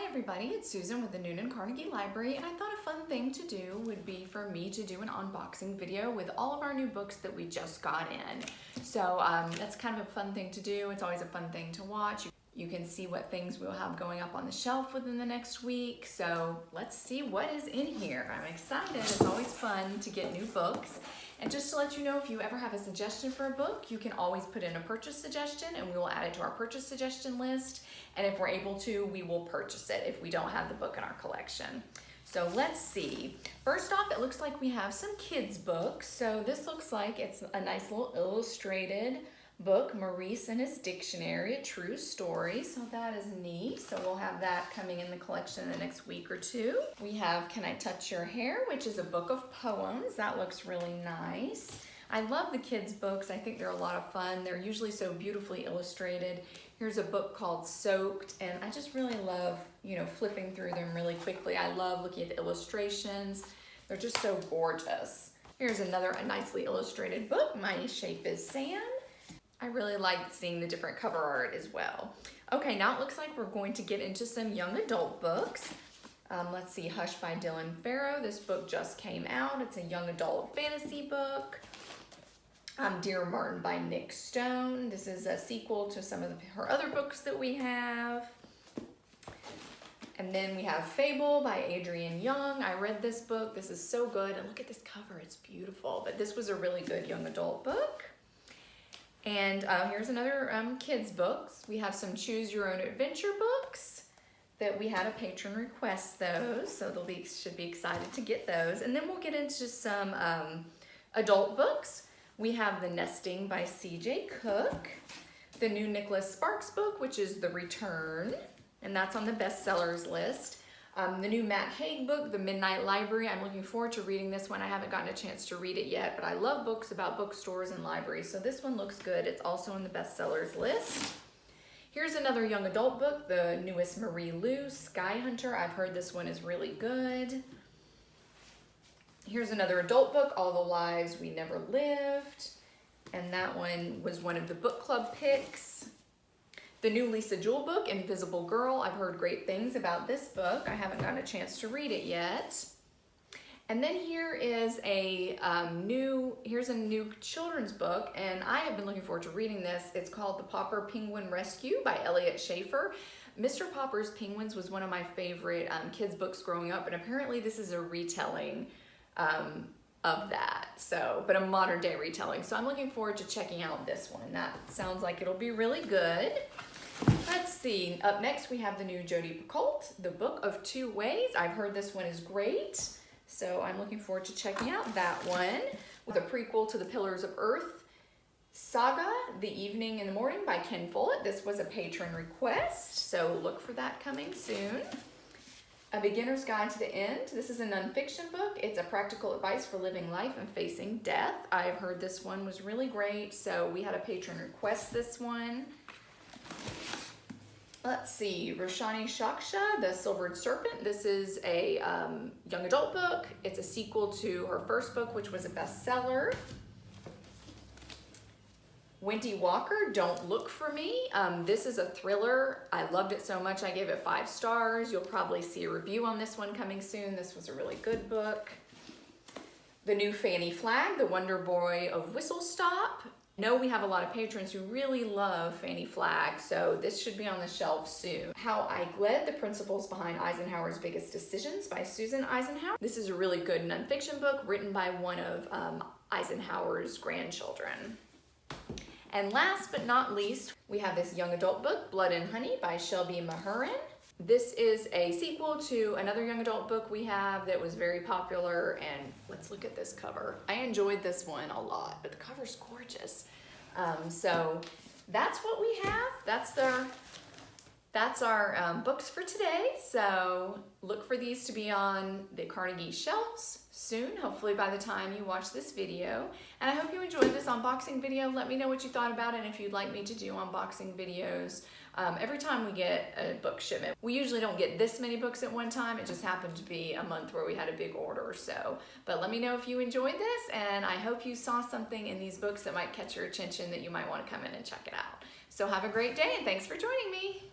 Hi everybody, it's Susan with the Noonan Carnegie Library, and I thought a fun thing to do would be for me to do an unboxing video with all of our new books that we just got in. So that's kind of a fun thing to do. It's always a fun thing to watch. You can see what things we'll have going up on the shelf within the next week. So let's see what is in here. I'm excited. It's always fun to get new books. And just to let you know, if you ever have a suggestion for a book, you can always put in a purchase suggestion and we will add it to our purchase suggestion list. And if we're able to, we will purchase it if we don't have the book in our collection. So let's see. First off, it looks like we have some kids books. So this looks like it's a nice little illustrated book, Maurice and His Dictionary, a true story. So that is neat. So we'll have that coming in the collection in the next week or two. We have Can I Touch Your Hair, which is a book of poems. That looks really nice. I love the kids' books. I think they're a lot of fun. They're usually so beautifully illustrated. Here's a book called Soaked, and I just really love, flipping through them really quickly. I love looking at the illustrations. They're just so gorgeous. Here's a nicely illustrated book, My Shape is Sand. I really like seeing the different cover art as well. Okay, now it looks like we're going to get into some young adult books. Let's see, Hush by Dylan Farrow. This book just came out. It's a young adult fantasy book. Dear Martin by Nick Stone. This is a sequel to some of her other books that we have. And then we have Fable by Adrienne Young. I read this book. This is so good. And look at this cover. It's beautiful. But this was a really good young adult book. And here's another kids books. We have some Choose Your Own Adventure books that we had a patron request those. So should be excited to get those. And then we'll get into some adult books. We have The Nesting by C.J. Cook, the new Nicholas Sparks book, which is The Return, and that's on the bestsellers list. The new Matt Haig book, The Midnight Library. I'm looking forward to reading this one. I haven't gotten a chance to read it yet, but I love books about bookstores and libraries, so this one looks good. It's also on the bestsellers list. Here's another young adult book, the newest Marie Lu, Sky Hunter. I've heard this one is really good. Here's another adult book, All the Lives We Never Lived. And that one was one of the book club picks. The new Lisa Jewell book, Invisible Girl. I've heard great things about this book. I haven't gotten a chance to read it yet. And then here is here's a new children's book, and I have been looking forward to reading this. It's called The Popper Penguin Rescue by Elliot Schaefer. Mr. Popper's Penguins was one of my favorite kids' books growing up, and apparently this is a retelling of that, but a modern day retelling. So I'm looking forward to checking out this one. That sounds like it'll be really good. Let's see, up next we have the new Jodi Picoult, The Book of Two Ways. I've heard this one is great, so I'm looking forward to checking out that one. With a prequel to the Pillars of Earth saga, The Evening and the Morning by Ken Follett. This was a patron request, so look for that coming soon. A Beginner's Guide to the End. This is a nonfiction book. It's a practical advice for living life and facing death. I've heard this one was really great, so we had a patron request this one. Let's see, Roshani Shaksha, The Silvered Serpent. This is a young adult book. It's a sequel to her first book, which was a bestseller. Wendy Walker, Don't Look for Me. This is a thriller. I loved it so much, I gave it 5 stars. You'll probably see a review on this one coming soon. This was a really good book. The new Fanny Flagg, The Wonder Boy of Whistle Stop. I know we have a lot of patrons who really love Fanny Flagg, so this should be on the shelf soon. How I Gled, The Principles Behind Eisenhower's Biggest Decisions by Susan Eisenhower. This is a really good nonfiction book written by one of Eisenhower's grandchildren. And last but not least, we have this young adult book, Blood and Honey by Shelby Mahurin. This is a sequel to another young adult book we have that was very popular, and let's look at this cover. I enjoyed this one a lot, but the cover's gorgeous. So that's what we have. That's our books for today. So look for these to be on the Carnegie shelves soon, hopefully by the time you watch this video. And I hope you enjoyed this unboxing video. Let me know what you thought about it and if you'd like me to do unboxing videos every time we get a book shipment. We usually don't get this many books at one time. It just happened to be a month where we had a big order or so. But let me know if you enjoyed this, and I hope you saw something in these books that might catch your attention that you might want to come in and check it out. So have a great day, and thanks for joining me.